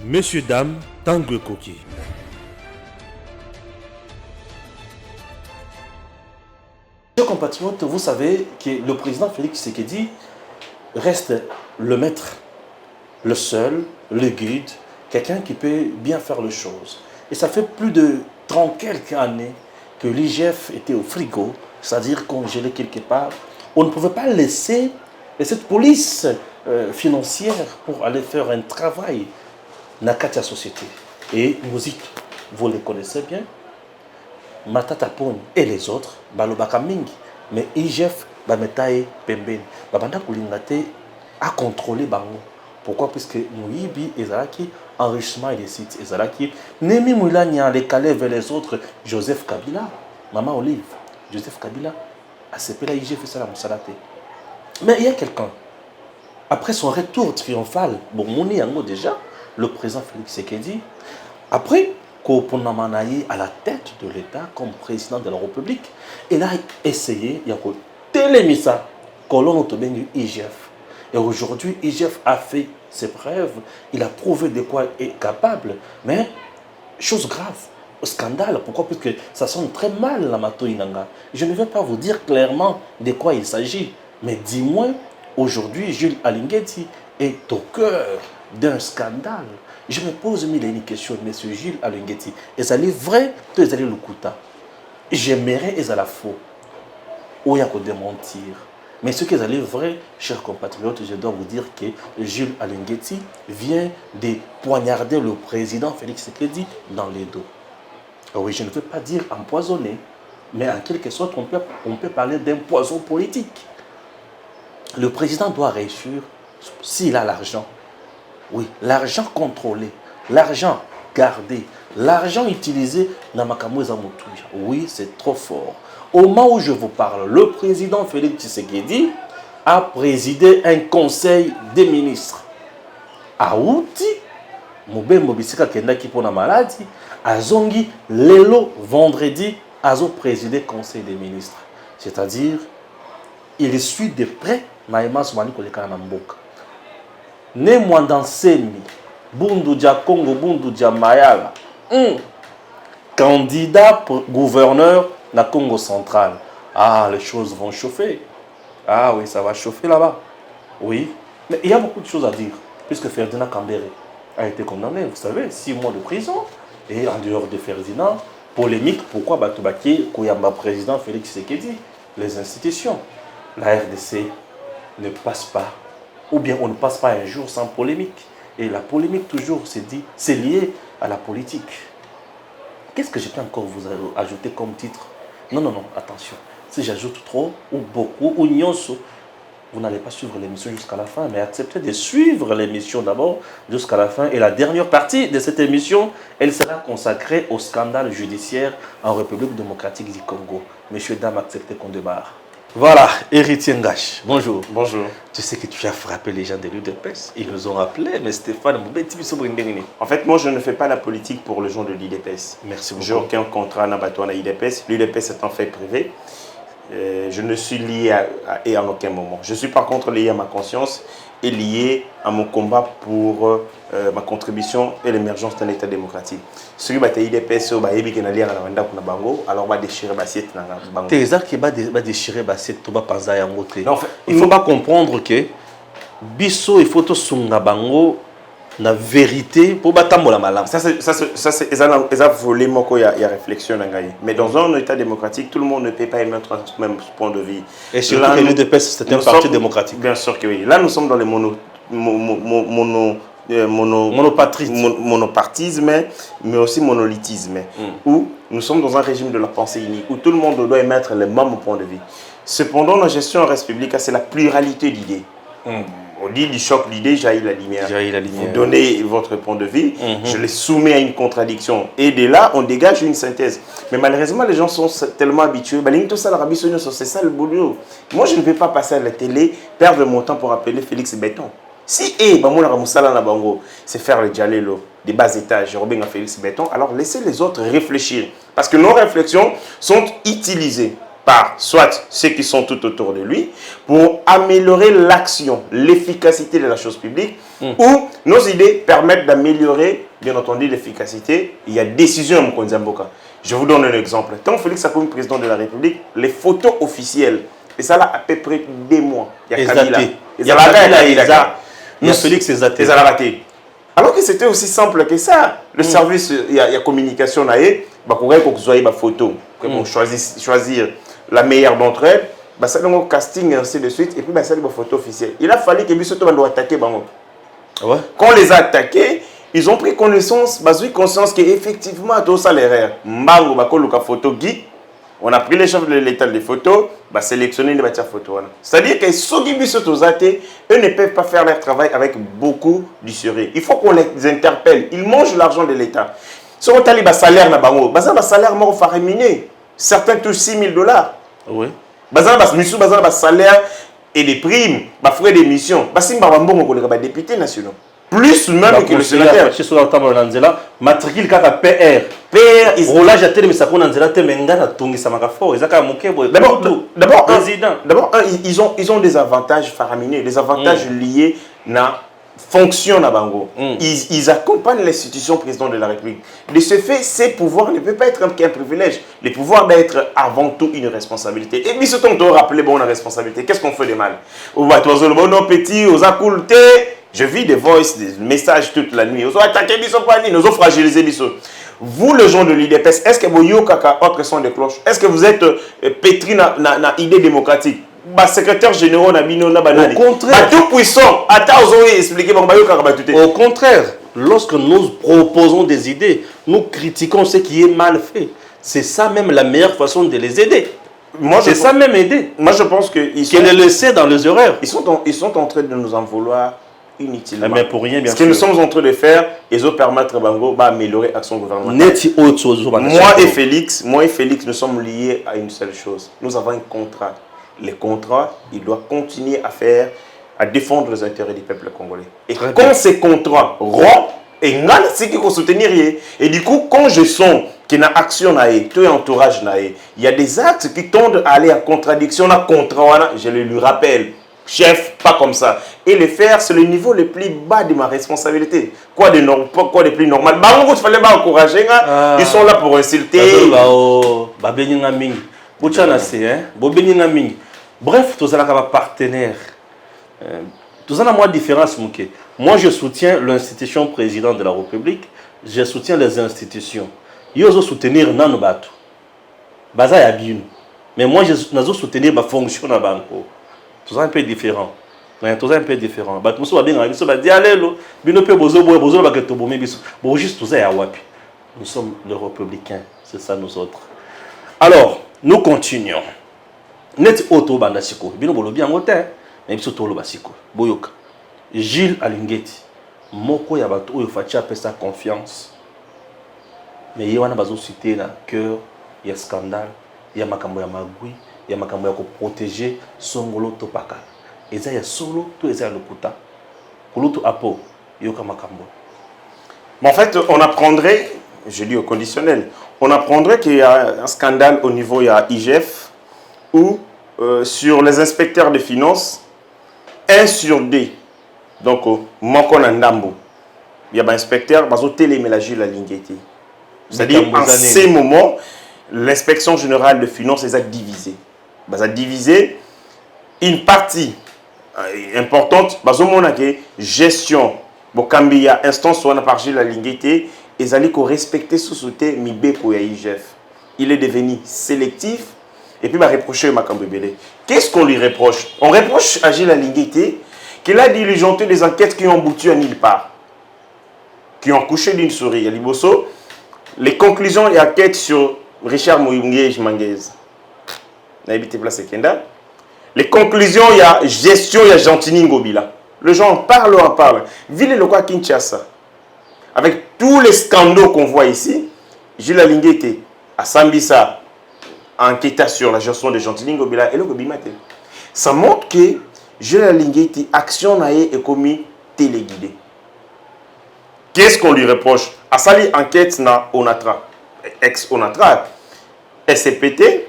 Messieurs, dames, Tanguy Koki. Chers compatriotes, vous savez que le président Félix Tshisekedi reste le maître, le seul, le guide, quelqu'un qui peut bien faire les choses. Et ça fait plus de 30 quelques années que l'IGF était au frigo, c'est-à-dire congelé quelque part. On ne pouvait pas laisser cette police financière pour aller faire un travail dans la société. Et nous y, vous les connaissez bien, Matata Pony et les autres, Balobaka Mingi, mais IGF, Bametae Pemben, Babanda Koulingate a contrôlé Bango. Pourquoi? Puisque Mouibi et Zalaki, enrichissement illicite, et Zalaki, Nemi Moulania, les calés vers les autres, Joseph Kabila, Maman Olive, Joseph Kabila, a CP la IGF et Salam Salate. Mais il y a quelqu'un, après son retour triomphal, bon, Mouni Yango déjà, le président Félix Tshisekedi, après Koponamanaye à la tête de l'État comme président de la République, il a essayé, il a télémissa, colonne autobéni IGF. Et aujourd'hui, IGF a fait ses preuves, il a prouvé de quoi il est capable, mais chose grave, scandale. Pourquoi? Parce que ça sonne très mal la Matoinanga. Je ne vais pas vous dire clairement de quoi il s'agit, mais dis-moi, aujourd'hui, Jules Alingeti est au cœur d'un scandale. Je me pose mille questions, monsieur Jules Alingeti. Est-ce que c'est vrai ou est-ce que c'est le kuta? J'aimerais est-ce la faux ou il y a qu'à démentir. Mais ce qui est vrai, chers compatriotes, je dois vous dire que Jules Alingeti vient de poignarder le président Félix Tshisekedi dans les dos. Oui, je ne veux pas dire empoisonné, mais en quelque sorte, on peut parler d'un poison politique. Le président doit réussir s'il a l'argent. Oui, l'argent contrôlé, l'argent gardé, l'argent utilisé dans Makamouza Moutuya. Oui, c'est trop fort. Au moment où je vous parle, le président Félix Tshisekedi a présidé un conseil des ministres. Aouti, Moubembo Bissika Kendaki pour la maladie, Azongi, Lelo, vendredi, Azo présidé conseil des ministres. C'est-à-dire, il suit de près Maïma Soumani Koleka Namboka. Ne Mwandansemi, Bundu Dia Congo, Bundu Dia Mayala, candidat pour gouverneur na Congo central. Ah, les choses vont chauffer. Ah oui, ça va chauffer là-bas. Oui, mais il y a beaucoup de choses à dire, puisque Ferdinand Kambere a été condamné, vous savez, 6 mois de prison. Et en dehors de Ferdinand, polémique, pourquoi Batoubaké, Kouyamba président Félix Tshisekedi, les institutions, la RDC ne passe pas, ou bien on ne passe pas un jour sans polémique. Et la polémique toujours, c'est lié à la politique. Qu'est-ce que je peux encore vous ajouter comme titre? Non, non, non, attention. Si j'ajoute trop, ou beaucoup, ou nyonso, vous n'allez pas suivre l'émission jusqu'à la fin, mais acceptez de suivre l'émission d'abord jusqu'à la fin. Et la dernière partie de cette émission, elle sera consacrée au scandale judiciaire en République démocratique du Congo. Messieurs, dames, acceptez qu'on démarre. Voilà, Héritier Ngash, bonjour. Bonjour. Tu sais que tu as frappé les gens de l'UDPS. Ils nous ont appelés, mais Stéphane Moubeti Bissobringeni. En fait, moi, je ne fais pas la politique pour les gens de l'IDPS. Merci beaucoup. J'ai aucun contrat à l'IDPS. L'IDPS est un fait privé. Je ne suis lié à en aucun moment. Je suis par contre lié à ma conscience et lié à mon combat pour ma contribution et l'émergence d'un État démocratique. Ce qui est l'IDPS, alors on va déchirer l'assiette. Tes arcs va déchirer l'assiette, tu vas penser à un mot. Il ne faut pas comprendre que Bisso et Photo Sunga Bango la vérité pour battre la malam. Ça c'est volé moko il y a réflexion mais dans un état démocratique tout le monde ne peut pas émettre un même point de vue. Et surtout que l'UDPS c'est un parti démocratique. Bien sûr que oui. Là nous sommes dans les monopartisme mais aussi monolithisme où nous sommes dans un régime de la pensée unique où tout le monde doit émettre le même point de vue. Cependant la gestion en République républicaine c'est la pluralité d'idées. On dit du choc d'idées, jaillit la lumière. Vous donnez votre point de vue, je les soumets à une contradiction. Et de là, on dégage une synthèse. Mais malheureusement, les gens sont tellement habitués. C'est ça le boulot. Moi, je ne vais pas passer à la télé, perdre mon temps pour appeler Félix Béton. Si c'est faire le dialogue des bas étages, Robin Félix Béton, alors laissez les autres réfléchir. Parce que nos réflexions sont utilisées par soit ceux qui sont tout autour de lui pour améliorer l'action, l'efficacité de la chose publique, ou nos idées permettent d'améliorer, bien entendu, l'efficacité. Il y a décision à Mkonzamboka. Je vous donne un exemple. Tant Félix a comme président de la République, les photos officielles, et ça là à peu près des mois. Il y a Kabila. Il y a Félix Ezaté. Alors que c'était aussi simple que ça. Le service, il y a communication là, on a photo, on choisir la meilleure d'entre elles, ça a un casting et ainsi de suite, et puis ça a une photo officielle. Il a fallu que les gens doivent attaquer. Ouais. Quand on les a attaqués, ils ont pris conscience qu'effectivement, tout ça l'erreur. Mbango, bakoluka photo Guy, on a pris les chefs de l'état des photos, sélectionner les matières photos. C'est-à-dire que ceux qui eux ne peuvent pas faire leur travail avec beaucoup du sérieux. Il faut qu'on les interpelle. Ils mangent l'argent de l'État. Si on a un salaire, un salaire mort faramineux. Certains touchent $6 000. Oui. Un salaire et des primes, des frais d'émission. Des députés nationaux. Plus même que le sénateur. Je suis sur le matricule kaka PR. PR, roulage à télé, mais ça qu'on a déjà tellement D'abord, ils ont des avantages faramineux, des avantages liés à fonction na bango. Ils accompagnent l'institution président de la République. De ce fait, ces pouvoirs ne peuvent pas être qu'un privilège. Les pouvoirs doivent être avant tout une responsabilité. Et puis, ce qu'on doit rappeler bon la responsabilité. Qu'est-ce qu'on fait de mal? Je vis des voices, des messages toute la nuit. Ils ont attaqué ils ont fragilisé. Vous, les gens de l'IDPS, est-ce que vous avez autre son de cloche? Est-ce que vous êtes pétri dans l'idée démocratique? Secrétaire général au contraire, tout puissant. Au contraire, lorsque nous proposons des idées, nous critiquons ce qui est mal fait. C'est ça même la meilleure façon de les aider. C'est ça même aider. Moi je pense qu'ils sont les laisser dans les erreurs. Ils sont en train de nous en vouloir inutilement. Mais pour rien, bien sûr. Ce que nous sommes en train de faire, ils vont permettre d'améliorer l'action gouvernementale. Moi et Félix, nous sommes liés à une seule chose. Nous avons un contrat. Les contrats, il doit continuer à défendre les intérêts du peuple congolais. Et quand ces contrats rompent, et c'est qu'il faut soutenir. Et du coup, quand je sens qu'il y a une action, tout entourage, il y a des actes qui tendent à aller en contradiction à contrat, je le lui rappelle. Chef, pas comme ça. Et le faire, c'est le niveau le plus bas de ma responsabilité. Quoi de plus normal? Il fallait encourager. Ils sont là pour insulter. Bref, tous les partenaires. Tous les moi différence. Moi, je soutiens l'institution président de la République. Je soutiens les institutions. Ils osent soutenir Nanobatu. Baza ya bien. Mais moi, je soutenir ma fonction na banco. Tout ça un peu différent. Tout ça un peu différent. Nous sommes les républicains. C'est ça nous autres. Alors, nous continuons. Net auto bandasiko. Bino bolo bien ngote. Mais biso tolo basiko. Boyoka. Gilles Alingeti. Moko ya bato oyo fachi apesa confiance. Mais yewana bazo citer na cœur, il y a scandale, il y a makambo ya magui. Il y a makambo ko protéger songolo topaka. Eza ya solo to eza lokuta. Kulutu apo yoka makambo. Mais en fait, on apprendrait, je dis au conditionnel, on apprendrait qu'il y a un scandale au niveau de IGF où sur les inspecteurs de finances 1 sur 2. Donc moko na ndambo. Il y a un inspecteur bazo télémélager la Lingeti. C'est-à-dire en ces moments l'inspection générale de finances les a divisés. Ça a divisé une partie importante. Gestion, Bokambia, instance ou par la Lingete, et allez respecter sous-souté Mibeko ya IGF. Il est devenu sélectif et puis reprocher Makambebele. Qu'est-ce qu'on lui reproche? On reproche à Gilles Lingete qu'il a diligenté des enquêtes qui ont abouti à nulle part, qui ont couché d'une souris. À Liboso, les conclusions et enquêtes sur Richard Mouyungue Manguez. Les conclusions, il y a gestion, il y a Gentini Ngobila. Les gens en parlent. Ville le quoi Kinshasa. Avec tous les scandales qu'on voit ici, Gilles Alingete à Sambisa enquêta sur la gestion de Gentini Ngobila et le Gobimate. Ça montre que Gilles Alingete action est commis téléguidé. Qu'est-ce qu'on lui reproche? À sali enquête na Onatra, ex-Onatra, SCPT.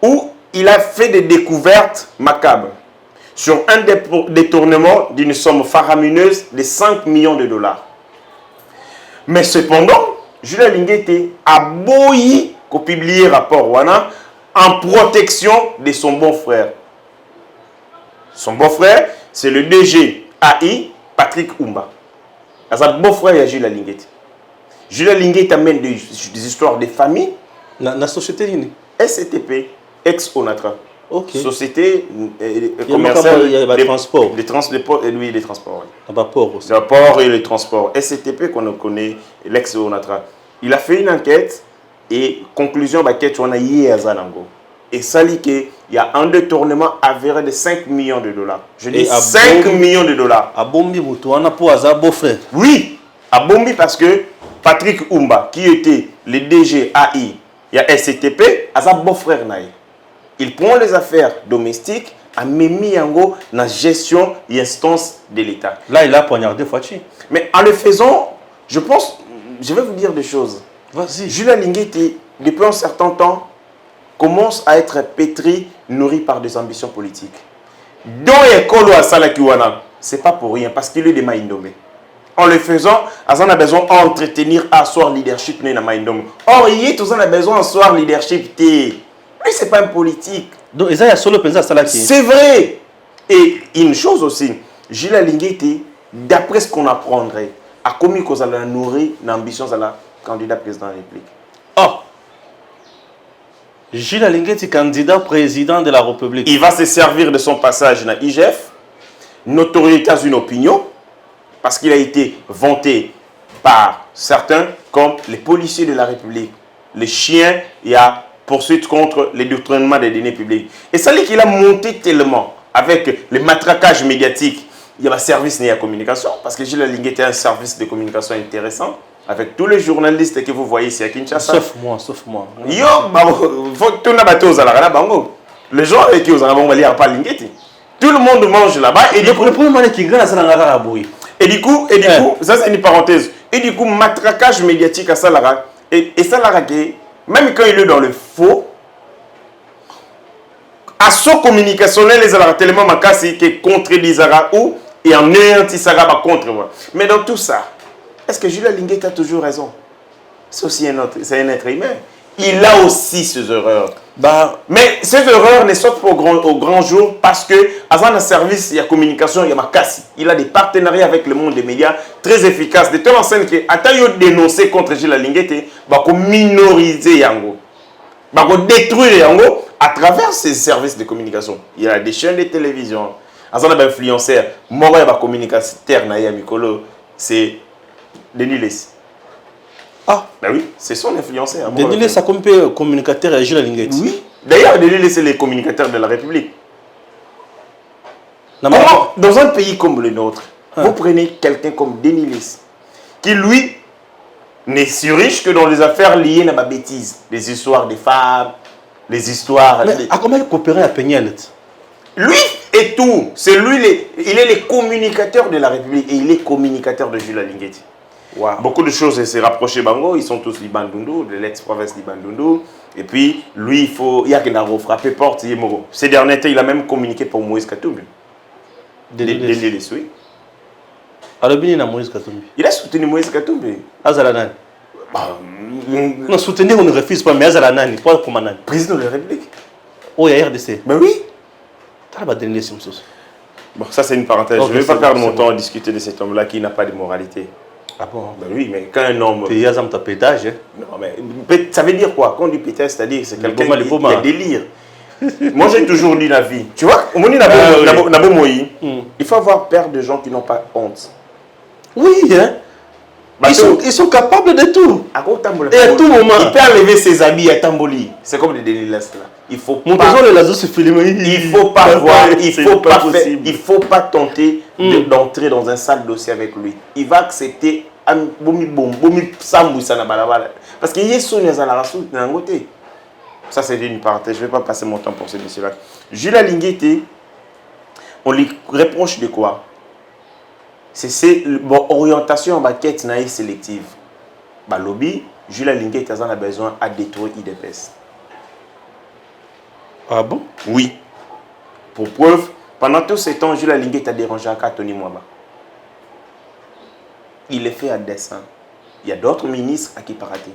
où il a fait des découvertes macabres sur un détournement d'une somme faramineuse de 5 millions de dollars. Mais cependant, Julien Linguete a beau publier rapport Wana en protection de son beau-frère. Son beau-frère, c'est le DG AI, Patrick Oumba. Son beau-frère, il y a Julien Linguete. Julien Linguete amène des histoires de famille. La société unie. SCTP, ex-Onatra. Ok. Société commerciale. Il y a des transports. Des transports. Oui, des transports. Oui. Port aussi. Le port et les transports. SCTP qu'on connaît, l'ex-Onatra. Il a fait une enquête et conclusion, on a hier à Zanango. Et ça dit qu'il y a un détournement avéré de 5 millions de dollars. Je dis 5 millions de dollars. À Bombi, on a pour hasard beau-frère. Oui, à Bombi parce que Patrick Oumba, qui était le DG AI, il y a SCTP, à sa beau-frère. Il prend les affaires domestiques, a mis yango dans la gestion et instance de l'État. Là, il a poignardé Fachi. Mais en le faisant, je pense, je vais vous dire des choses. Vas-y. Julien Linguete, depuis un certain temps, commence à être pétri, nourri par des ambitions politiques. Dans l'école à Salakiwana, c'est pas pour rien, parce qu'il est des Maïndomé. En le faisant, on a besoin d'entretenir un soir leadership dans Maïndomé. Or, il y a besoin d'un soir leadership. Lui, c'est pas un politique. Donc, il y a solo pensé à Salaki. C'est vrai. Et une chose aussi, Julien Linguete, d'après ce qu'on apprendrait, a commis qu'on a nourri l'ambition de la candidat président de la République. Oh! Julien Linguete, candidat président de la République. Il va se servir de son passage dans l'IGF, notoriété une opinion, parce qu'il a été vanté par certains comme les policiers de la République, les chiens, il y a poursuite contre les détournements des données publiques. Et ça dit qu'il a monté tellement avec les matraquages médiatiques. Il y a un service de la communication, parce que Julien Linguete est un service de communication intéressant, avec tous les journalistes que vous voyez ici à Kinshasa. Sauf moi. Yo, faut tout le bateau aux alarmes bango. Les gens avec qui vous en avez pas Linguete. Tout le monde mange là-bas. Et le premier moment qui gagne, c'est la bouille. Et du coup, ça c'est une parenthèse. Et du coup, matraquage médiatique à Salara. Et Salara, même quand il est dans le faux, à son communicationnel, les alarmes tellement makasi qui contredisent ou et en anéantissera contre moi. Mais dans tout ça, est-ce que Julien Linguete a toujours raison? C'est aussi un être humain. Il a aussi ses erreurs. Mais ces erreurs ne sortent pas au grand jour parce que, dans un service, il y a communication, il y a makasi. Il a des partenariats avec le monde des médias très efficaces. De telle enseigne que, à dénoncer contre Julien Linguete, il va minoriser Yango. Il va détruire Yango à travers ces services de communication. Il y a des chaînes de télévision. Dans un influenceur, moi, il y a un communicateur, c'est Denis Lessi. Ah, ben oui, c'est son influenceur. Denis Lessi a comme communicateur à Julien Linguete. Oui. D'ailleurs, Denis Lessi, c'est les communicateurs de la République. Comment, dans un pays comme le nôtre, vous prenez quelqu'un comme Denis Lessi, qui lui n'est si riche que dans les affaires liées à ma bêtise, les histoires des femmes, les histoires. Mais comment il coopère à Peñel? Lui et tout, c'est lui, il est le communicateur de la République et il est communicateur de Julien Linguete. Wow. Beaucoup de choses s'est rapproché Bango, ils sont tous Libandundu, de l'ex-province Libandundu. Et puis, lui, il y a qu'il frappé porte, il est mort. Ces derniers temps, il a même communiqué pour Moïse Katumbi. Denis Lessi, oui. Alors, il a Moïse Katumbi. Il a soutenu Moïse Katumbi. Azalanan. Non, soutenir, on ne refuse pas, mais Azalanan, pas comme un président de la République. Oh, il y a RDC. Ben oui. Bon, ça, c'est une parenthèse. Je ne vais pas perdre mon temps à discuter de cet homme-là qui n'a pas de moralité. Ah bon? Ben oui, mais quand un homme... Il y a un pétage. Non, mais ça veut dire quoi? Quand on dit pétage, c'est-à-dire c'est quelqu'un qui a délire. Moi, j'ai toujours dit la vie. Tu vois, il faut avoir peur de gens qui n'ont pas honte. Oui, hein? Ils sont capables de tout. Et à tout moment. Il peut enlever ses habits à Tamboli. C'est comme des délires là. Il faut pas. Il faut pas voir. Il faut pas tenter d'entrer dans un sale dossier avec lui. Il va accepter parce qu'il y a son ça c'est une parenthèse. Je ne vais pas passer mon temps pour ce monsieur-là. Julien Linguete, on lui reproche de quoi? C'est l'orientation en quête sélective. Lobby, Julien Linguete a besoin à détruire IDPS. Ah bon? Oui. Pour preuve, pendant tous ces temps, Jules Alingué t'a dérangé à Tony Mwaba. Il est fait à dessein. Il y a d'autres ministres à qui parater.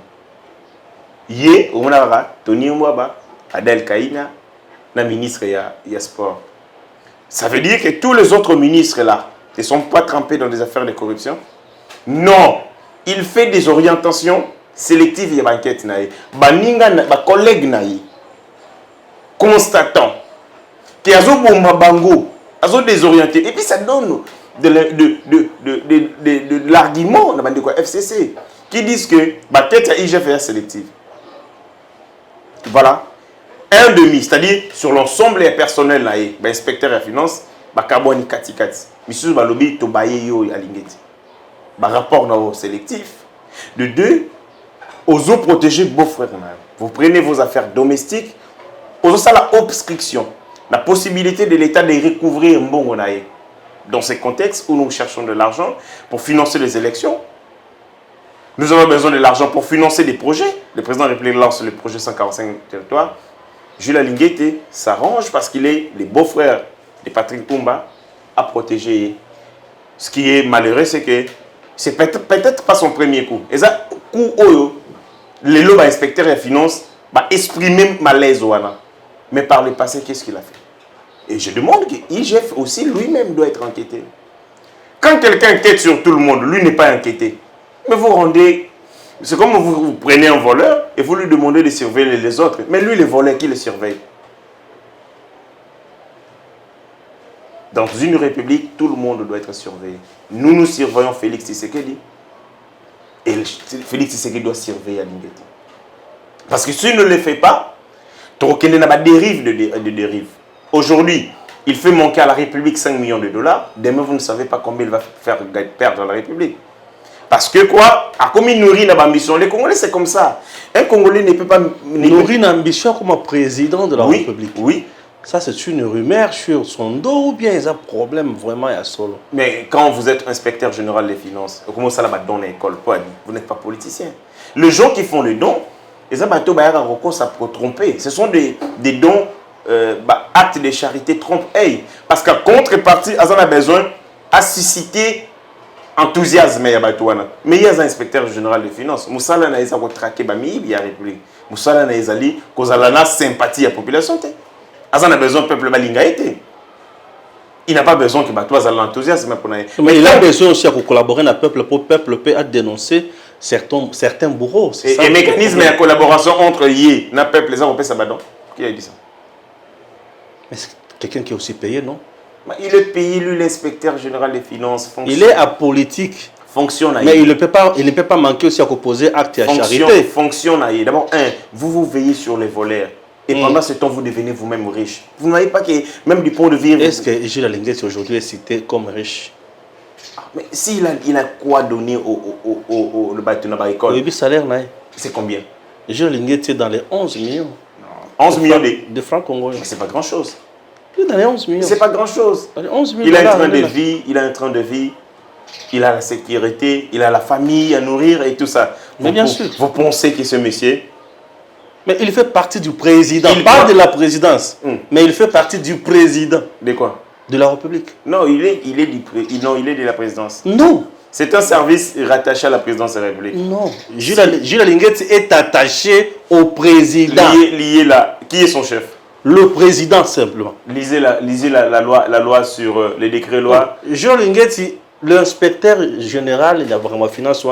Yé, Tony Mwaba, Adel Kaina, le ministre il y a sport. Ça veut dire que tous les autres ministres là ne sont pas trempés dans des affaires de corruption? Non. Il fait des orientations sélectives et banquettes. Baninga, ba collègue naï, constatant que azo bomba bango, azo désorienté. Et puis ça donne de l'argument dans le FCC qui disent que banquette a IGF est sélective. Voilà. Un demi, c'est-à-dire sur l'ensemble des personnels là, inspecteur et finance, bakaboni katikati. Monsieur Balobi tobaye yo alingeti. Rapport dans sélectif. De deux, aux eaux protégées beaux frères. Vous prenez vos affaires domestiques, aux ça la obstruction, la possibilité de l'État de recouvrir Mbongonaye. Dans ces contextes où nous cherchons de l'argent pour financer les élections, nous avons besoin de l'argent pour financer des projets. Le président de la République lance le projet 145 territoires. Jules Alingué s'arrange parce qu'il est le beau-frère de Patrick Poumba à protéger. Ce qui est malheureux, c'est que c'est peut-être pas son premier coup. Et ça, coup où les lots inspecteurs et finances exprimer malaise. Mais par le passé, qu'est-ce qu'il a fait? Et je demande que IGF aussi lui-même doit être enquêté. Quand quelqu'un enquête sur tout le monde, lui n'est pas inquiété. Mais vous rendez... C'est comme vous prenez un voleur et vous lui demandez de surveiller les autres. Mais lui, le voleur, qui le surveille? Dans une république, tout le monde doit être surveillé. Nous surveillons Félix Tshisekedi. Et Félix Tshisekedi doit surveiller Alingeti. Parce que s'il ne le fait pas, il y a des dérives de dérive. Aujourd'hui, il fait manquer à la République 5 millions de dollars. Demain, vous ne savez pas combien il va faire perdre à la République. Parce que quoi? À combien il nourrit l'ambition? Les Congolais, c'est comme ça. Un Congolais ne peut pas... Nourrir l'ambition comme président de la République. Oui. Ça, c'est une rumeur sur son dos ou bien il y a un problème vraiment à solo? Mais quand vous êtes inspecteur général des finances, comment ça va dans l'école? Vous n'êtes pas politicien. Les gens qui font le don, ils ont ça pour tromper. Ce sont des dons, actes de charité trompe. Parce qu'à contrepartie, ils ont besoin de susciter enthousiasme. Mais il y a un inspecteur général des finances. Moussala n'a pas traqué la République. Moussala n'a pas sympathie à la population. Il a besoin du peuple malingaïté. Il n'a pas besoin que toi aies l'enthousiasme. Mais il a besoin aussi de collaborer avec le peuple pour que le peuple dénoncer certains bourreaux. Et le mécanisme de collaboration entre Yé et le peuple, les gens ça. Qui a dit ça? Mais c'est quelqu'un qui est aussi payé, non? Il est payé, lui, l'inspecteur général des finances. Il est apolitique. Fonctionne. Mais il ne peut pas manquer aussi à opposer acte à charité. Fonctionne. D'abord, vous veillez sur les voleurs. Et pendant ce temps, vous devenez vous-même riche. Vous n'avez pas que, même du point de vue... Est-ce que Jules Alingué aujourd'hui est cité comme riche? Mais s'il a quoi donner au bâtiment de l'école? Le salaire, c'est combien? Jules Alingué est dans les 11 millions. 11 millions de francs congolais. Mais c'est pas grand-chose. Il est dans les 11 millions. C'est pas grand-chose. 11 il a un train de vie, il a un train de vie, il a la sécurité, il a la famille à nourrir et tout ça. Mais bien sûr. Vous pensez que ce monsieur... Mais il fait partie du président. Il parle de la présidence. Mais il fait partie du président. De quoi? De la République. Non, il est de la présidence. Non. C'est un service rattaché à la présidence de la République. Non. Jules Alingué est attaché au président. Lié là. Qui est son chef? Le président simplement. Lisez la loi sur les décrets loi. Jules Alingué, l'inspecteur général de la finance,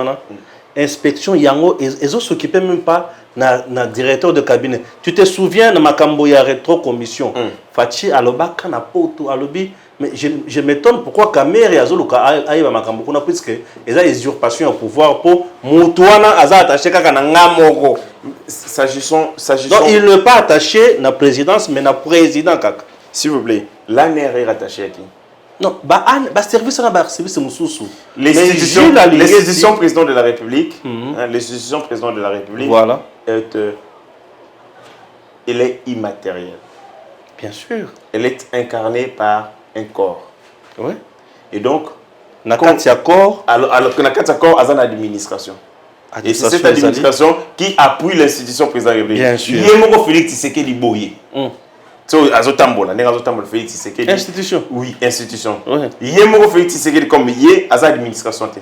inspection Yango, ils ont s'occupé même pas na directeur de cabinet. Tu te souviens de Makambo ya rétro commission. Fachi aloba kana poto alobi, mais je m'étonne pourquoi Kamere azoluka aïba Makambo kuna puisque ils ont usurpation au pouvoir pour Moutouana aza attaché kaka na ngamoko. S'agissant donc il n'est pas attaché na présidence mais na président kaka. S'il vous plaît, l'ANR est rattaché à qui? Non, service Moussoussou. L'institution président de la République, l'institution président de la République, voilà. Elle est immatérielle. Bien sûr. Elle est incarnée par un corps. Oui. Et donc, Nakatia corps. Alors que Nakatia corps a une administration. Et c'est cette administration qui appuie l'institution président de la République. Bien sûr. Il y a Félix Tshisekedi Boye. azotambola ndenge azotambola Félix Tshisekedi Institution. oui institution Ouais. ye moko Félix Tshisekedi comme ye aza administration te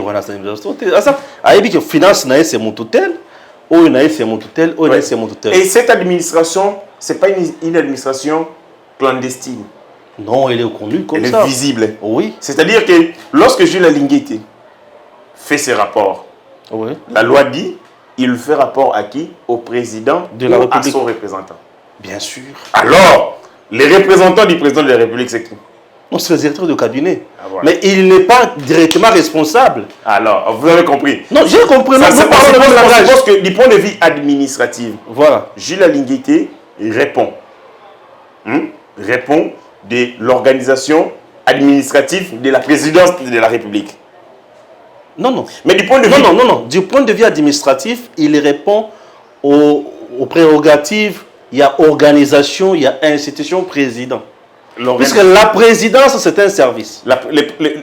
Voilà, c'est ça. Aïe, que finance naïe c'est mon tutelle, ou naïe c'est mon tutelle, ou naïe c'est mon tutelle. Et cette administration, c'est pas une administration clandestine. Non, elle est connue comme ça. Elle est visible. Oui. C'est-à-dire que lorsque Jules Alinguité fait ses rapports, Oui. la loi dit, il fait rapport à qui? Au président De la ou République. à son représentant. Bien sûr. Alors, les représentants du président de la République, c'est qui? Non, c'est le directeur de cabinet. Ah, voilà. Mais il n'est pas directement responsable. Alors, vous avez compris. Non, j'ai compris. Ça, Nous c'est parlons de même je langage. pense que du point de vue administratif, Voilà. Jules Alinguité répond. Répond de l'organisation administrative de la présidence de la République. Non. Mais du point de vue... Non. Du point de vue administratif, il répond aux prérogatives. Il y a organisation, il y a institution, président. Puisque la présidence, c'est un service.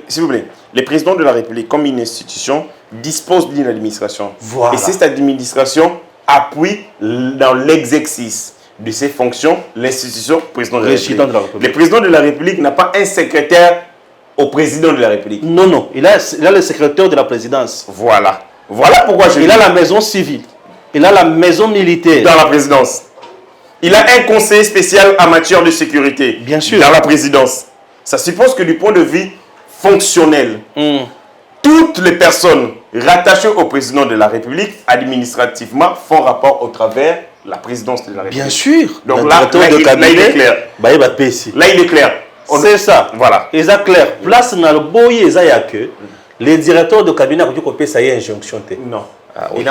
S'il vous plaît, le président de la République, comme une institution, dispose d'une administration. Voilà. Et cette administration appuie dans l'exercice de ses fonctions l'institution président de la République. Le président de la République n'a pas un secrétaire au président de la République. Non. Il a le secrétaire de la présidence. Voilà. Voilà pourquoi je Il a la maison civile. Il a la maison militaire. Dans la présidence. Il a un conseiller spécial en matière de sécurité. Bien sûr. Dans la présidence. Ça suppose que du point de vue fonctionnel, toutes les personnes rattachées au président de la République, administrativement, font rapport au travers de la présidence de la République. Bien sûr. Donc là, il est clair. Là, il est clair. C'est ça. Voilà. Et ça clair. Place dans le boy, il y a que les directeurs de cabinet ont dit qu'on peut ça y injonction. Non. Il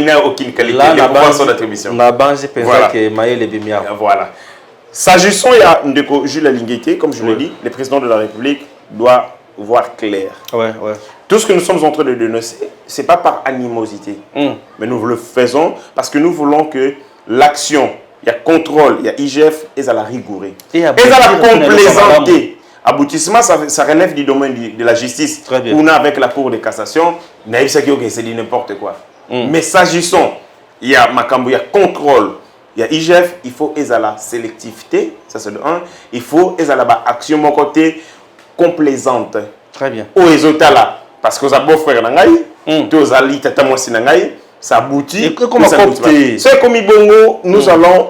n'a aucune qualité là, de pouvoir son attribution. Voilà. S'agissant de Jules Alinguité, comme je l'ai dit, le président de la République doit voir clair. Ouais. Tout ce que nous sommes en train de dénoncer, ce n'est pas par animosité. Mais nous le faisons parce que nous voulons que l'action, il y a contrôle, il y a IGF, et ça la rigourer. Et ça la complaisanter. Aboutissement, ça relève du domaine de la justice. Très bien. On a avec la Cour de cassation, c'est dit n'importe quoi. Mais s'agissant, il y a Makambo, il y a contrôle, il y a IGF, il faut la sélectivité, ça c'est le 1. Il faut la action mon côté complaisante. Très bien. Au résultat là, parce que ça beau frère nangai, tous ali tata moi sinangai, ça aboutit. Et comment compter? C'est comme Ibongo, nous allons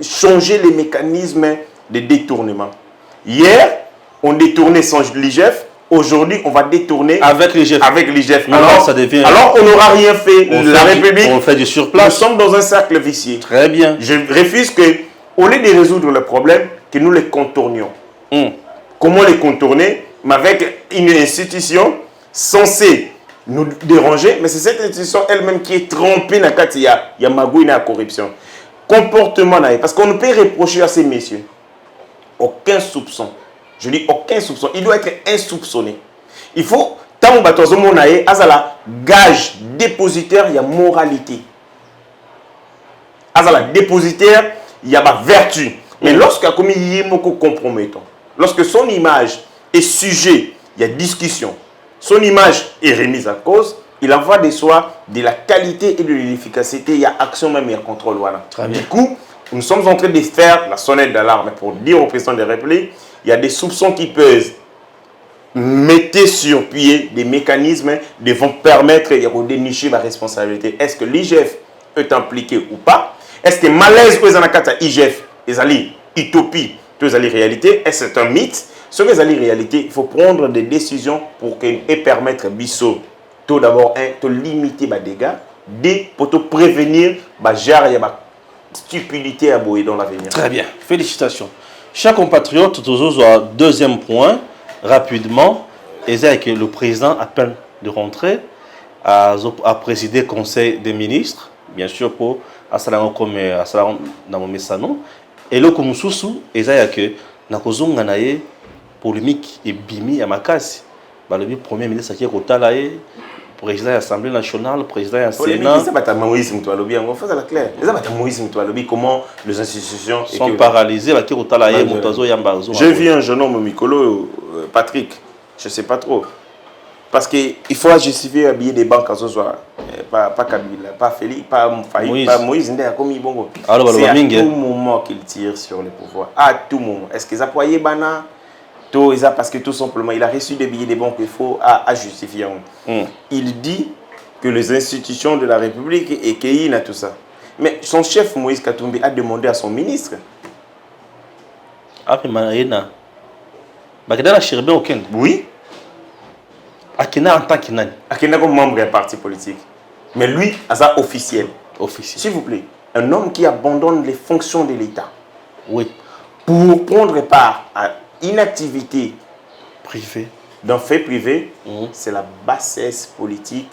changer les mécanismes de détournement. Hier, on détournait sans l'IGF. Aujourd'hui, on va détourner avec l'IGF. Alors, on n'aura rien fait. La République, on fait du surplace. Nous sommes dans un cercle vicieux. Très bien. Je refuse que, au lieu de résoudre le problème, que nous les contournions. Comment les contourner? Mais avec une institution censée nous déranger, mais c'est cette institution elle-même qui est trempée dans le il y a magouille dans la corruption. Comportement, parce qu'on ne peut reprocher à ces messieurs aucun soupçon. Je dis aucun soupçon. Il doit être insoupçonné. Il faut, tant que azala gage dépositaire, il y a moralité. Azala dépositaire, il y a ma vertu. Mais lorsqu'il y a commis yémoko compromettant, lorsque son image est sujet, il y a discussion, son image est remise en cause, il en va de soi de la qualité et de l'efficacité, il y a action même, il y a contrôle. Voilà. Du coup, nous sommes en train de faire la sonnette d'alarme pour dire au président de la République, il y a des soupçons qui peuvent mettre sur pied des mécanismes qui vont permettre de dénicher la responsabilité. Est-ce que l'IGF est impliqué ou pas? Est-ce que malaise aux anakata IGF est utopie, est réalité? Est-ce que c'est un mythe? Ce que c'est réalité, il faut prendre des décisions pour permettre Bissot, tout d'abord, de limiter les dégâts, pour te prévenir les stupidité à boyer dans l'avenir. Très bien, félicitations. Chaque compatriote, toujours un deuxième point, rapidement, et que le président appelle de rentrer à présider le Conseil des ministres, bien sûr pour Assalam comme Assalam dans mon message. Et le Koumussoussou, et que Nakozonga nae polémique et bimi à ma casse. Le premier ministre qui est au Talae, président de l'Assemblée nationale, président du Sénat. Comment les institutions sont paralysées. J'ai vu un jeune homme Mikolo, Patrick, je ne sais pas trop. Parce qu'il faut justifier habiller des banques à ce soir. Pas Kabila, pas Félix, pas Faïd, Moïse. pas Moïse. C'est à tout moment qu'il tire sur le pouvoir. À tout moment. Est-ce qu'ils appuyaient Bana? Tout ça parce que tout simplement, il a reçu des billets des banques qu'il faut à justifier. Il dit que les institutions de la République et qu'il a tout ça. Mais son chef Moïse Katumbi a demandé à son ministre. Ah, mais Marina. Bagdad a aucun. Oui. Akina en tant qu'Inani. Akina comme membre d'un parti politique. Mais lui, ça officiel. Officiel. S'il vous plaît, un homme qui abandonne les fonctions de l'État. Oui. Pour prendre part à une activité Privé. d'un fait privé, c'est la bassesse politique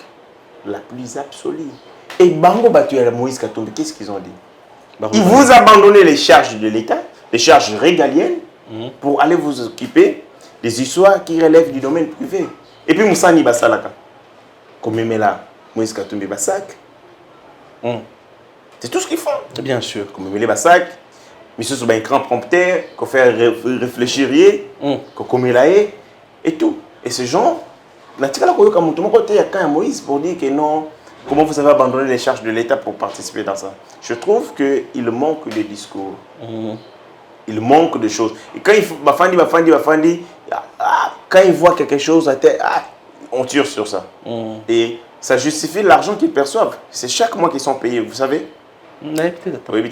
la plus absolue. Et Bango Batuel Moïse Katumbi, qu'est-ce qu'ils ont dit? Ils vous abandonnez les charges de l'État, les charges régaliennes, pour aller vous occuper des histoires qui relèvent du domaine privé. Et puis Moussani Bassalaka, comme Memela Moïse Katumbi Bassak, c'est tout ce qu'ils font. Bien sûr. Comme Memela Bassak, monsieur sur un grand prompteur, qu'on fait réfléchir, qu'on commet là et tout. Et ce genre, la tika la koyoka mutu moko te ya quand Moïse pour dire que non, comment vous avez abandonné les charges de l'État pour participer dans ça. Je trouve qu'il manque de discours. Il manque de choses. Et quand il faut Bafandi, quand il voit quelque chose à terre, on tire sur ça. Et ça justifie l'argent qu'ils perçoivent. C'est chaque mois qu'ils sont payés, vous savez. Oui,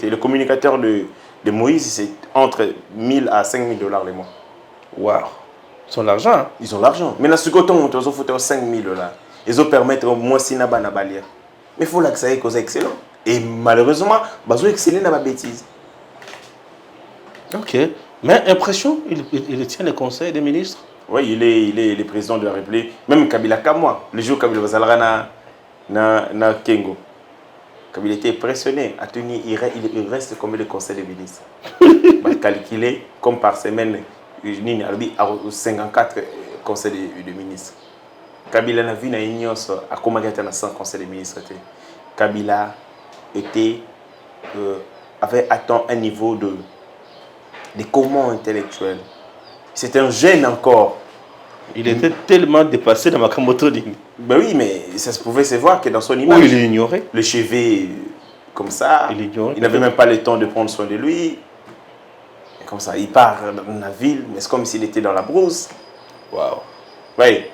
le communicateur de Moïse, c'est entre 1000 à 5000 dollars les mois. Waouh. Ils ont l'argent. Hein? Ils ont l'argent. Mais dans ce côté, on a 5000 dollars. Ils ont permettre au moins si naba na balia. Mais il faut là que ça ait cause excellent. Et malheureusement, ils ont excellé dans la bêtise. Ok. Mais impression, il tient le conseil des ministres. Oui, il est le président de la République. Même Kabila Kamwa, le jour où Kabila Bazalra na Kengo. Kabila était impressionné. Il reste comme le conseil des ministres. Il va calculer comme par semaine, 54 conseils de ministres. Kabila n'a vu na Ignos à comment il a 100 conseils de ministres. Kabila avait atteint un niveau de comment intellectuel. C'est un jeune encore. Il était tellement dépassé dans ma camotodine. Ben oui, mais ça se pouvait se voir que dans son image. Oui, il ignorait. Le chevet comme ça. Il n'avait même pas le temps de prendre soin de lui. Et comme ça, il part dans la ville, mais c'est comme s'il était dans la brousse. Waouh. Oui.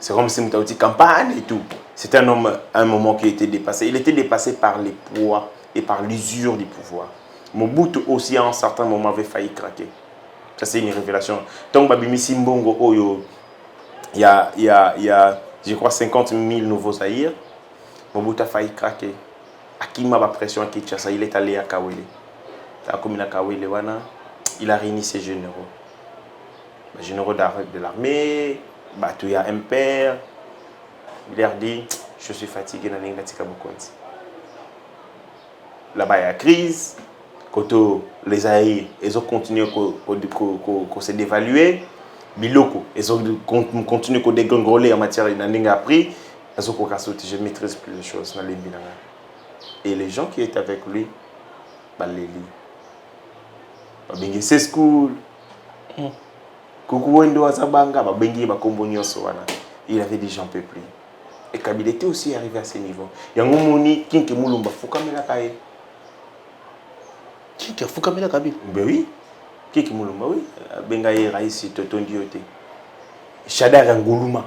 C'est comme si il était campagne et tout. C'était un homme à un moment qui était dépassé. Il était dépassé par les poids et par l'usure du pouvoir. Mobutu aussi, à un certain moment, avait failli craquer. Ça, c'est une révélation. Donc, Babimi Simbongo, il y a, je crois, 50 000 nouveaux Zaïre. Mobutu a failli craquer. Akima a pression à Kinshasa, il est allé à Kawele. Il a réuni ses généraux. Les généraux de l'armée, Batouya Impère. Il leur dit, je suis fatigué, là-bas, il y a crise. Quand les Zaïre, ils ont continué à se dévaluer. Biloko, ils ont continué à dégringoler en matière de prix. Ils ont je ne maîtrise plus les choses. Et les gens qui étaient avec lui, les lits. C'est school. Il avait dit j'en peux plus. Et Kabila était aussi arrivé à ce niveau. Il y a un moment où Kinke Moulumba Foukamela Kaye. Kinke Foukamela Kabila? Ben oui. Kinke Moulumba, oui. Bengaye Raïsi Totondiote. Shadar Anguluma.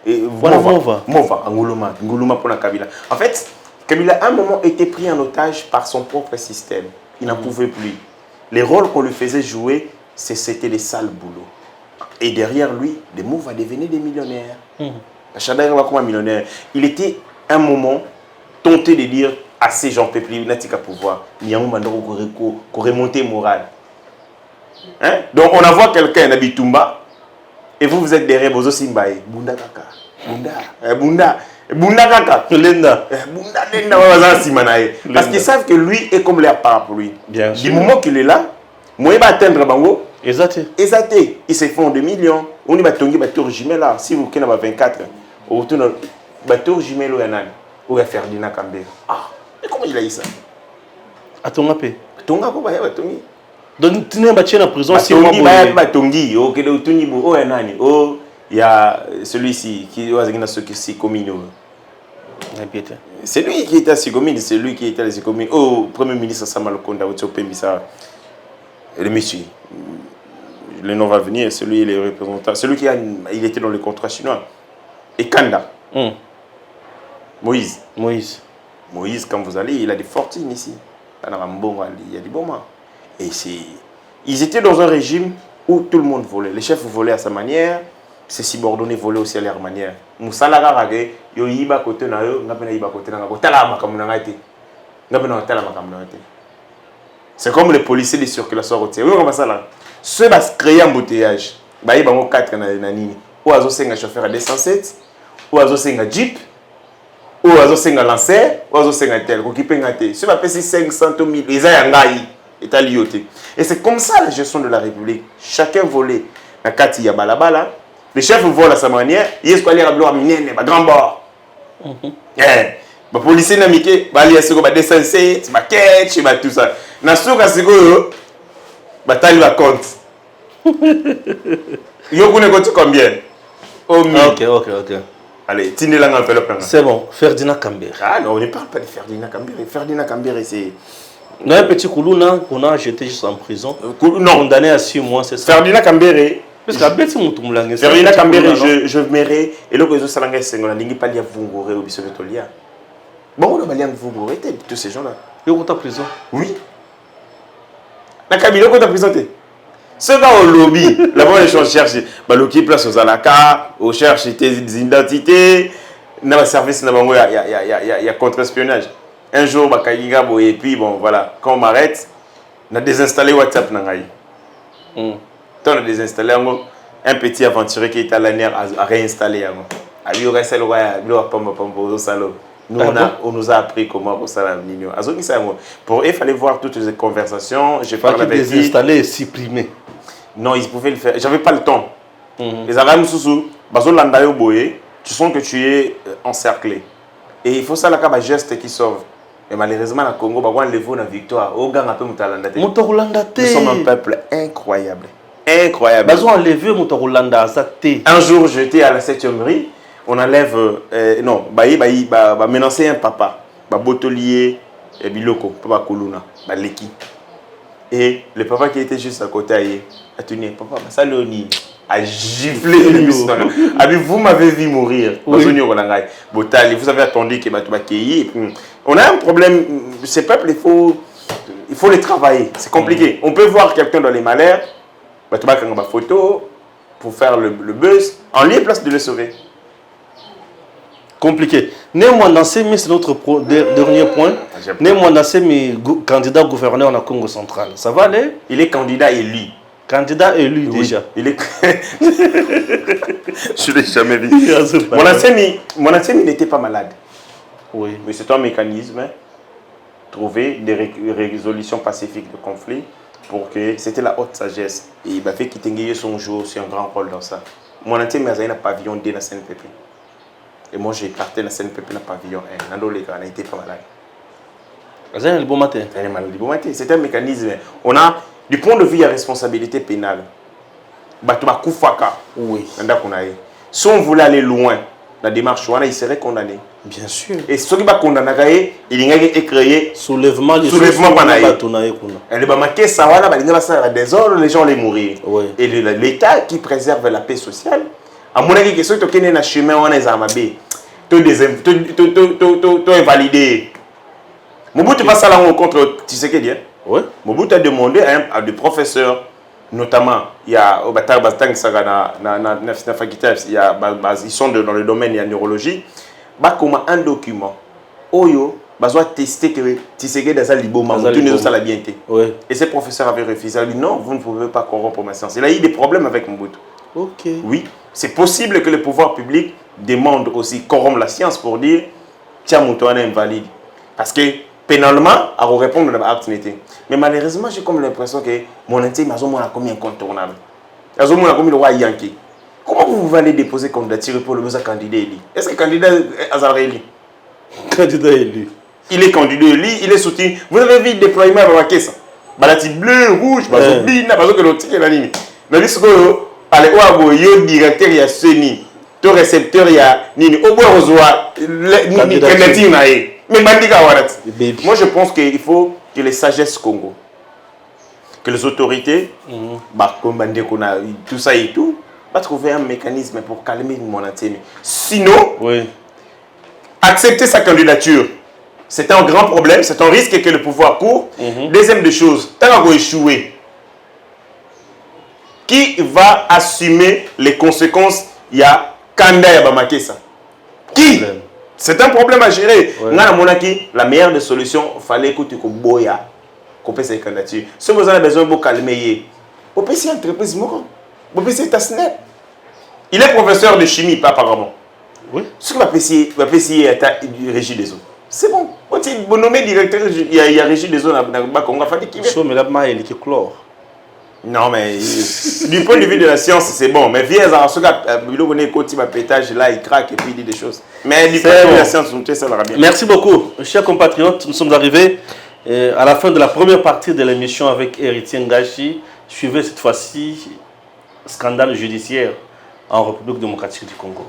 Mova Anguluma. Anguluma pour la Kabila. En fait, Kabila à un moment était pris en otage par son propre système. Il n'en pouvait plus. Les rôles qu'on lui faisait jouer, c'était des sales boulots. Et derrière lui, des mots vont devenir des millionnaires. Chadar va comme un millionnaire. Il était un moment tenté de dire assez j'en peux plus, il n'a qu'à pouvoir. Il y a un moment où remonter moral. Hein? Donc on a vu quelqu'un à Bitumba et vous êtes derrière Bozo Simbaye. Bunda kaka. Bunda kaka. Lenda. Bunda lenda. Parce qu'ils savent que lui est comme leur parapluie. Bien sûr. Du moment qu'il est là, moi il va atteindre Bango. Exacté. Ils se font 2 millions. On y va tomber tour jumelle là. Si vous avez 24, au tour tour jumelle ou Yanan ou Ferdinand Kambé. Ah, mais comment il a eu ça? À ton appel. Tonga ko ba ya batongi. Donc tu n'es pas en prison si on dit ba batongi, o que le tuni bo o Yanani, o Il y a celui-ci qui est à Sikomino. C'est lui qui était à Sikomino, c'est lui qui était à Sikomino. Oh, Premier ministre Samalokonda, le monsieur. Le nom va venir, celui les représentants. Celui il était dans le contrat chinois. Et Kanda. Moïse. Moïse, quand vous allez, il a des fortunes ici. Il y a des bons moments. Et ils étaient dans un régime où tout le monde volait. Les chefs volaient à sa manière, ses subordonnés volaient aussi à leur manière. C'est comme les policiers de circulation routière. Oui, comme ça là. Ceux qui créent un embouteillage, ils ont 4 nanini. Ou ils ont un chauffeur à 207, ou ils ont un jeep, ou ils ont un lancer, ou ils ont un tel. Ceux qui payent 500 000, ils ont un gars. Et c'est comme ça la gestion de la République. Chacun volait. Na kati ya balabala, les chefs volent à sa manière. Ils sont allés à la minene, à grand bord. Les policiers n'amitié, ils sont allés à 207, à catch, tout ça. Na souka siko batali va compte. Yo connais combien? Ok. Allez, Tindela enveloppe. C'est bon, Ferdinand Kambere. Ah non, on ne parle pas de Ferdinand Kambere. Ferdinand Kambere, c'est... Non, un petit Koulouna qu'on a jeté juste en prison. Non. Condamné à 6 mois, c'est ça. Ferdinand Kambere. Parce que Ferdinand Kambere, je m'aimerais. Et là, que je suis allé à l'Ingi Palia Vungore au Bissovetolia. Bon, on a Palia Vungore, tous ces gens-là. Ils sont en prison. Oui. La Kabila, quand tu as présenté. Ce gars au lobby, là-bas, les gens cherchent. Qui place aux Alaka, on cherche des identités. Dans le service, il y a contre-espionnage. Un jour, et puis bon, voilà, quand on m'arrête, on a désinstallé WhatsApp. On a désinstallé un petit aventurier qui est à l'année à réinstaller. Nous, on nous a appris comment pour ça. Il fallait voir toutes les conversations. J'ai parlé avec lui. Désinstaller et supprimer. Non, ils pouvaient le faire. J'avais pas le temps. Les Arabes, tu sens que tu es encerclé. Et il faut ça, un geste qui sauve. Et malheureusement, au Congo, on a levé une victoire. Nous sommes un peuple incroyable. Incroyable. Un jour, j'étais à la 7e rue. On enlève. Non, menacer un papa. Botolier, Biloko, Papa Kuluna, Leki. Et le papa qui était juste à côté a tenu. Papa, ça Léonie a giflé. Vous m'avez vu mourir. Oui. Vous avez attendu que on a un problème. Ces peuples, il faut les travailler. C'est compliqué. On peut voir quelqu'un dans les malheurs, une photo pour faire le buzz, en lieu place de le sauver. Compliqué. Néanmoins, c'est notre dernier point. Néanmoins, candidat gouverneur en Congo central. Ça va aller? Il est candidat élu. Candidat élu déjà. Il est... Je ne l'ai jamais vu. Mon ancien n'était pas malade. Oui. Mais c'est un mécanisme. Trouver des résolutions pacifiques de conflits pour que c'était la haute sagesse. Et il m'a fait quitter son jour aussi un grand rôle dans ça. Mon ancien a un pavillon D dans la CNPP. Et moi j'ai parté dans la CNPP dans le pavillon 1. Nando les gars n'était pas malade. C'est un bon matin. C'est un mécanisme. On a, du point de vue de la responsabilité pénale, oui. Si on voulait aller loin dans la démarche, il serait condamné. Bien sûr. Et ceux qui sont condamnés, il a créé soulèvement les gens les mourir. Oui. Et l'État qui préserve la paix sociale, à mon avis, ceux qui sont dans chemin, on est armés, tout invalidé. Mobutu passe à la rencontre, tu sais ce qu'il dit? Oui. Mobutu a demandé à des professeurs, notamment, il y a au Batar Bastang Saga ils sont dans le domaine de la neurologie, comme un document. Oyo, besoin tester que Tshisekedi dans sa liboma, tout ne soit la bienté. Et ces professeurs avaient refusé. Ils dit non, vous ne pouvez pas corrompre ma science. Il a eu des problèmes avec Mobutu. Ok. Oui, c'est possible que le pouvoir public demande aussi corrompre la science pour dire tiens, mon toit est invalide. Parce que pénalement, à répondre à l'acte. Mais malheureusement, j'ai comme l'impression que mon intime a comme incontournable. Il a comme le roi Yankee. Comment vous allez déposer candidature pour le besoin candidat élu? Est-ce que le candidat est élu? Candidat élu. Il est candidat élu, il est soutenu. Vous avez vu le déploiement à la caisse. Balati bleu, rouge, bazobina, bazokeloti, la ligne. Mais allez où yo directeur il y a Seni ton récepteur il y a nini au bout reçoit candidature naé mais bandika warat. Moi je pense qu'il faut que les sagesses Congo, que les autorités bah comme bandeko na tout ça et tout va trouver un mécanisme pour calmer mon antenne. Sinon accepter sa candidature, c'est un grand problème, c'est un risque que le pouvoir court. Deuxième des choses, tant qu'on échouer, qui va assumer les conséquences? Il y a Kanda Yabamakesa. Qui? C'est un problème à gérer. La meilleure des solutions, il fallait que tu boya, qu'on paie ses candidatures. Si vous avez besoin de calmer, vous pouvez essayer entreprise, vous pouvez essayer ta SNEP. Il est professeur de chimie, pas apparemment. Oui. Ce que va essayer à régie des eaux. C'est bon. Vous nommez directeur, il y a régie des eaux dans le Congo. Mais là, il est chlore. Non, mais du point de vue de la science, c'est bon. Mais viens à ce cas, il pétage là, il craque et puis il dit des choses. Mais du point de vue de la science, ça va bien. Merci beaucoup, chers compatriotes. Nous sommes arrivés à la fin de la première partie de l'émission avec Héritier Ngachi. Suivez cette fois-ci scandale judiciaire en République démocratique du Congo.